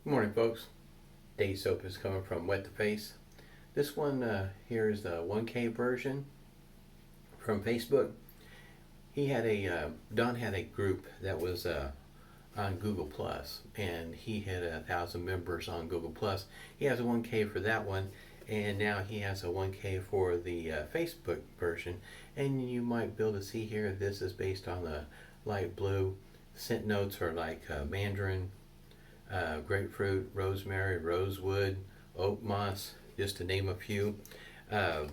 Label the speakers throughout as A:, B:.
A: Good morning, folks. Day soap is coming from Wet to Face. This one here is the 1K version from Facebook. Don had a group that was on Google Plus, and he had 1,000 members on Google Plus. He has a 1K for that one, and now he has a 1K for the Facebook version. And you might be able to see here, this is based on the light blue. Scent notes are like mandarin, grapefruit, rosemary, rosewood, oak moss, just to name a few. That's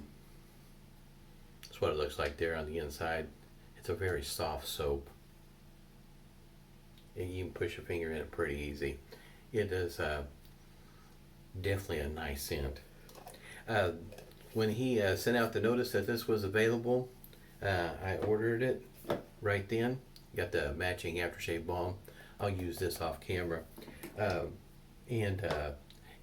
A: what it looks like there on the inside. It's a very soft soap. And you can push your finger in it pretty easy. It is definitely a nice scent. When he sent out the notice that this was available, I ordered it right then. Got the matching aftershave balm. I'll use this off camera. And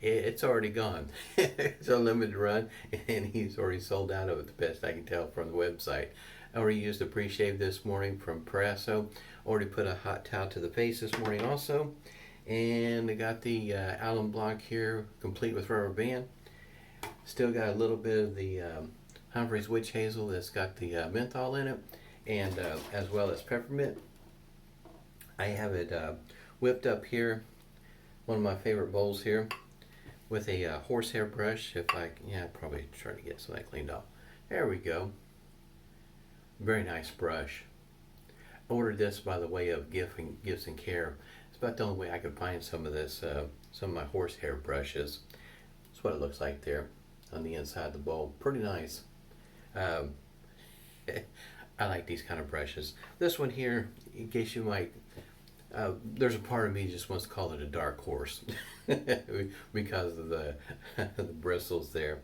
A: it's already gone. It's a limited run, and he's already sold out of it, the best I can tell from the website. I already used the Preshave this morning from Proraso. Already put a hot towel to the face this morning also. And I got the alum block here, complete with rubber band. Still got a little bit of the Humphrey's witch hazel that's got the menthol in it, and as well as peppermint. I have it whipped up here, one of my favorite bowls here, with a horsehair brush. Probably try to get some of that cleaned off. There we go. Very nice brush. Ordered this by the way of gifts and care. It's about the only way I could find some of this, some of my horsehair brushes. That's what it looks like there on the inside of the bowl. Pretty nice. I like these kind of brushes. This one here, in case you might, there's a part of me just wants to call it a dark horse because of the the bristles there.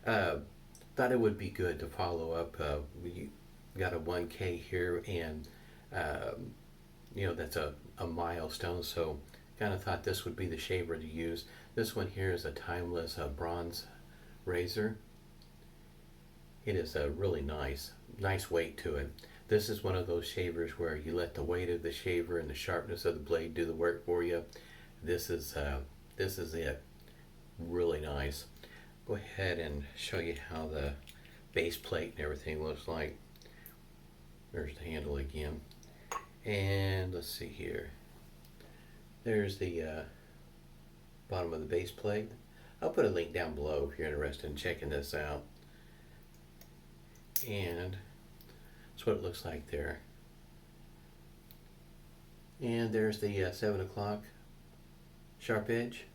A: Thought it would be good to follow up. We got a 1K here, and that's a milestone. So kind of thought this would be the shaver to use. This one here is a timeless bronze razor. It is a really nice weight to it. This is one of those shavers where you let the weight of the shaver and the sharpness of the blade do the work for you. This is it. Really nice. Go ahead and show you how the base plate and everything looks like. There's the handle again. And let's see here. There's the bottom of the base plate. I'll put a link down below if you're interested in checking this out. And that's what it looks like there. And there's the 7 o'clock sharp edge.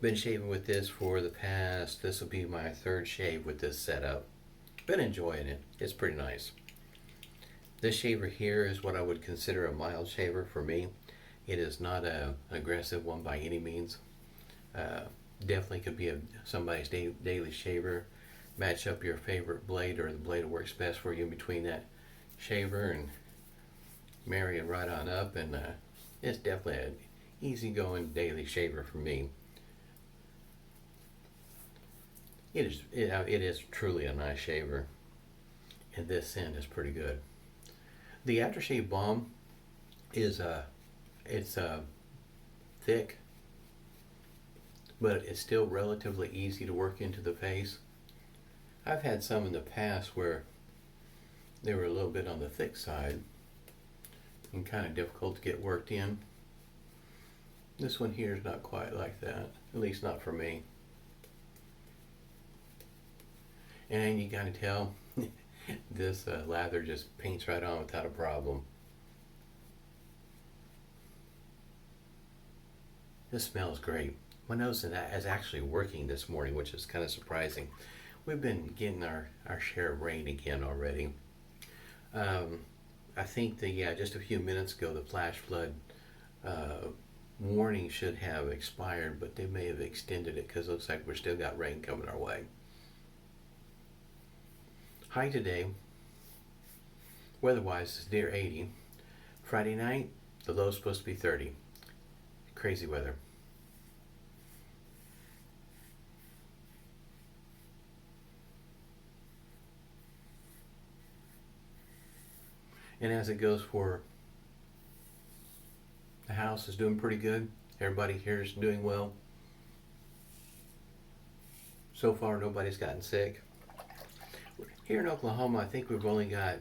A: Been shaving with this for the past, this will be my third shave with this setup. Been enjoying it. It's pretty nice. This shaver here is what I would consider a mild shaver for me. It is not an aggressive one by any means. Definitely could be somebody's daily shaver. Match up your favorite blade or the blade that works best for you in between that shaver and marry it right on up, and it's definitely an easygoing daily shaver for me. It is truly a nice shaver, and this scent is pretty good. The aftershave balm is thick, but it's still relatively easy to work into the face. I've had some in the past where they were a little bit on the thick side and kind of difficult to get worked in. This one here is not quite like that, at least not for me. And you kind of tell this lather just paints right on without a problem. This smells great. My nose is actually working this morning, which is kind of surprising. We've been getting our share of rain again already. I think just a few minutes ago the flash flood warning should have expired, but they may have extended it because it looks like we're still got rain coming our way. High today, weather-wise, is near 80. Friday night, the low is supposed to be 30. Crazy weather. And as it goes for the house is doing pretty good. Everybody here is doing well. So far, nobody's gotten sick. Here in Oklahoma, I think we've only got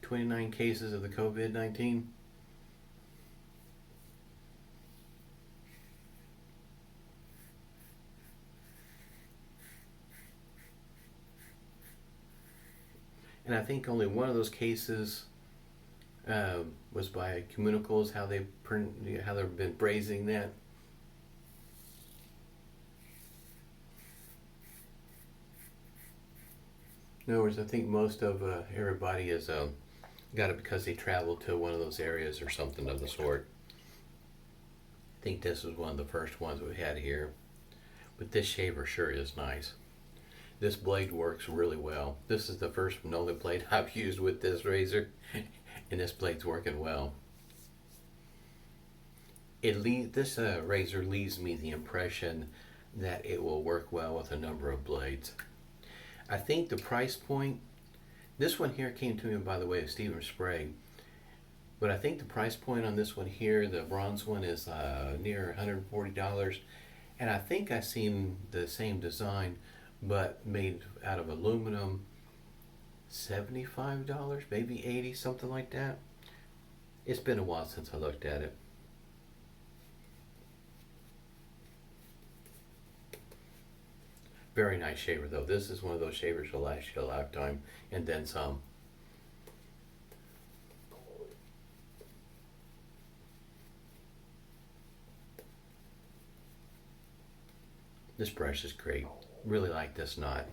A: 29 cases of the COVID-19. And I think only one of those cases was by communicals, how they've been phrasing that. In other words, I think most of everybody has got it because they traveled to one of those areas or something of the sort. I think this was one of the first ones we had here. But this shaver sure is nice. This blade works really well. This is the first and only blade I've used with this razor, and this blade's working well. This razor leaves me the impression that it will work well with a number of blades. I think the price point, this one here came to me by the way of Steven Sprague, but I think the price point on this one here, the bronze one, is near $140, and I think I've seen the same design but made out of aluminum, $75, maybe $80, something like that. It's been a while since I looked at it. Very nice shaver though. This is one of those shavers that'll last you a lifetime and then some. This brush is great. Really like this knot.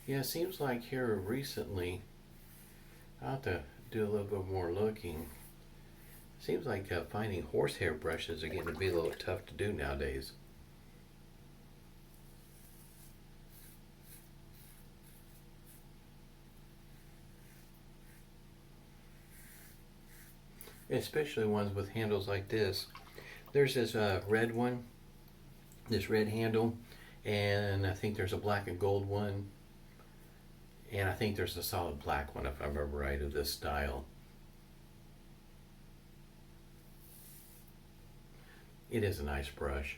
A: Yeah, it seems like here recently, I'll have to do a little bit more looking. Seems like finding horsehair brushes are getting to be a little tough to do nowadays. Especially ones with handles like this. There's this red one, this red handle, and I think there's a black and gold one, and I think there's a solid black one if I remember right of this style. It is a nice brush.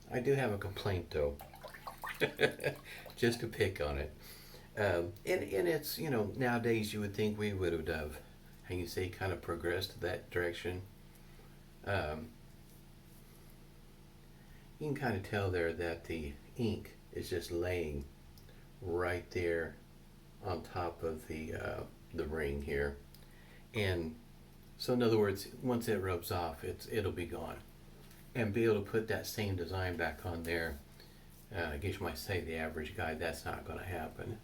A: I do have a complaint though, just to pick on it. And it's, you know, nowadays you would think we would have, how you say, kind of progressed that direction. You can kind of tell there that the ink is just laying right there on top of the ring here, and so in other words, once it rubs off, it'll be gone. And be able to put that same design back on there, I guess you might say the average guy, that's not going to happen.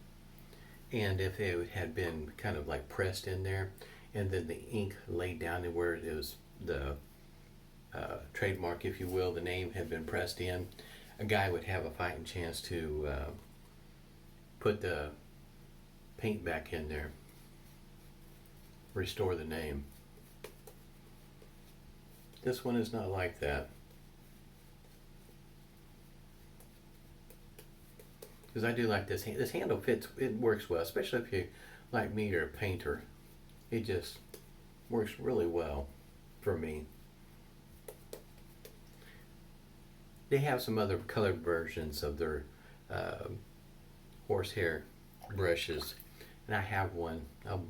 A: And if it had been kind of like pressed in there, and then the ink laid down to where it was the trademark, if you will, the name had been pressed in, a guy would have a fighting chance to put the paint back in there, restore the name. This one is not like that. Because I do like this. This handle fits, it works well, especially if you, like me, you're a painter. It just works really well for me. They have some other colored versions of their horsehair brushes, and I have one. I'll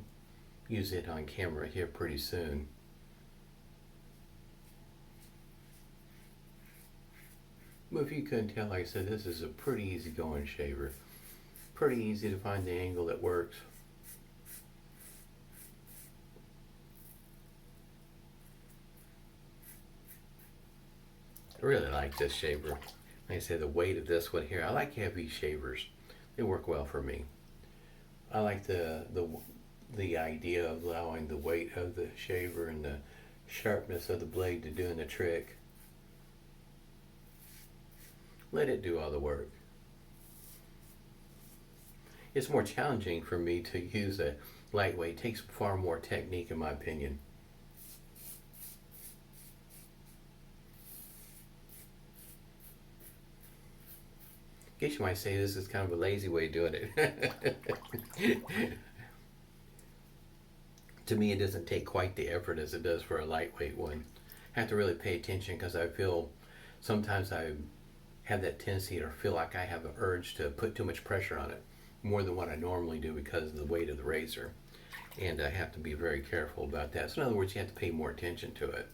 A: use it on camera here pretty soon. Well, if you couldn't tell, like I said, this is a pretty easy going shaver. Pretty easy to find the angle that works. I really like this shaver. Like I say, the weight of this one here. I like heavy shavers. They work well for me. I like the idea of allowing the weight of the shaver and the sharpness of the blade to doing the trick. Let it do all the work. It's more challenging for me to use a lightweight. It takes far more technique in my opinion. guess you might say this is kind of a lazy way of doing it. To me, it doesn't take quite the effort as it does for a lightweight one. I have to really pay attention because I feel sometimes I have that tendency or feel like I have an urge to put too much pressure on it, more than what I normally do because of the weight of the razor. And I have to be very careful about that. So in other words, you have to pay more attention to it.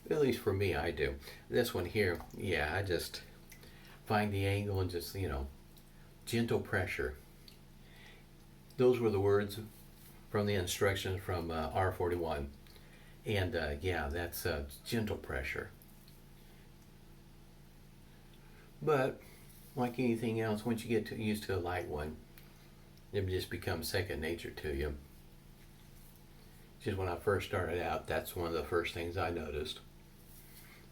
A: At least for me, I do. This one here, yeah, I just find the angle and just, gentle pressure. Those were the words from the instructions from R41. And yeah, that's gentle pressure. But like anything else, once you get used to a light one, it just becomes second nature to you. Just when I first started out, that's one of the first things I noticed,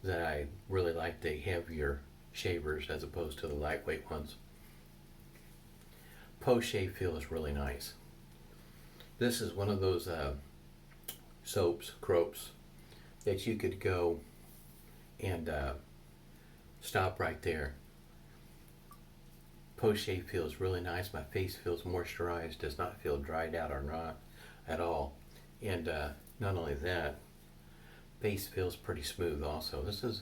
A: that I really like the heavier shavers as opposed to the lightweight ones. Post-shave feels really nice. This is one of those soaps, crops, that you could go and stop right there. Post-shave feels really nice. My face feels moisturized, does not feel dried out or not at all. And not only that, face feels pretty smooth also. This is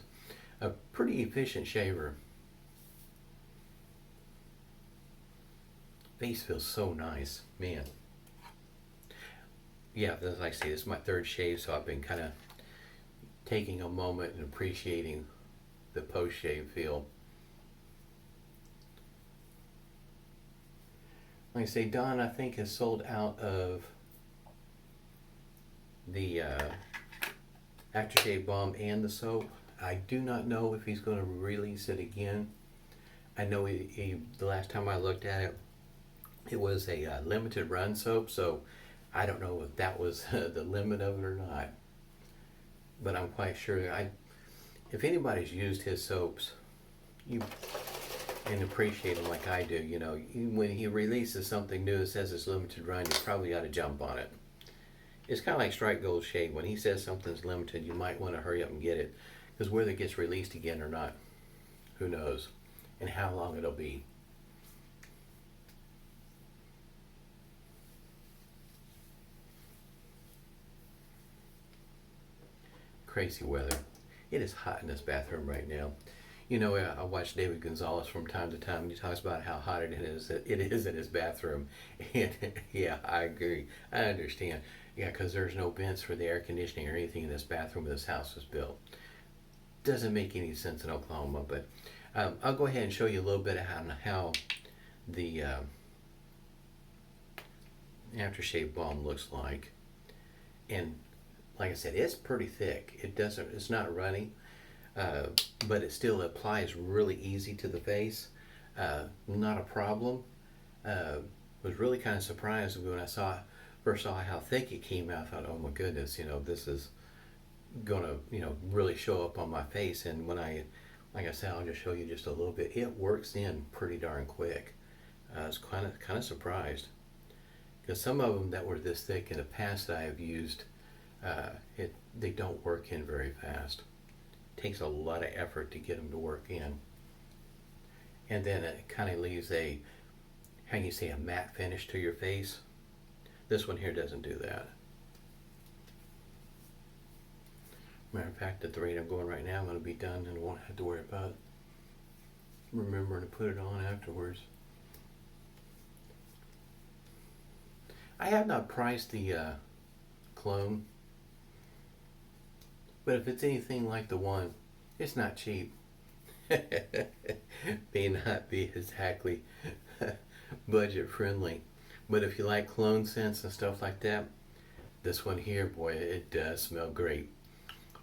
A: a pretty efficient shaver. Face feels so nice, man. Yeah, as I say, this is my third shave, so I've been kind of taking a moment and appreciating the post-shave feel. Like I say, Don, I think, has sold out of the Aftershave balm and the soap. I do not know if he's going to release it again. I know the last time I looked at it, it was a limited run soap, so I don't know if that was the limit of it or not. But I'm quite sure if anybody's used his soaps, and appreciate them like I do, when he releases something new that says it's limited run, you probably ought to jump on it. It's kind of like Strike Gold Shave. When he says something's limited, you might want to hurry up and get it, because whether it gets released again or not, who knows, and how long it'll be. Crazy weather. It is hot in this bathroom right now. I watch David Gonzalez from time to time, and he talks about how hot it is in his bathroom. And yeah, I agree. I understand. Yeah, because there's no vents for the air conditioning or anything in this bathroom when this house was built. Doesn't make any sense in Oklahoma, but I'll go ahead and show you a little bit of how the aftershave balm looks like. And like I said, it's pretty thick. It's not runny. But it still applies really easy to the face. Not a problem. Was really kind of surprised when I first saw how thick it came out. I thought, oh my goodness, this is gonna, really show up on my face. And when like I said, I'll just show you just a little bit. It works in pretty darn quick. I was kind of surprised, because some of them that were this thick in the past that I have used, they don't work in very fast. Takes a lot of effort to get them to work in, and then it kind of leaves a matte finish to your face. This one here doesn't do that. Matter of fact, at the rate I'm going right now, I'm going to be done and won't have to worry about remembering to put it on afterwards. I have not priced the clone, but if it's anything like the one, it's not cheap. May not be exactly budget friendly, but if you like cologne scents and stuff like that, this one here, boy, it does smell great.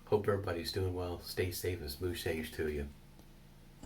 A: Hope everybody's doing well. Stay safe and smooth shaves to you.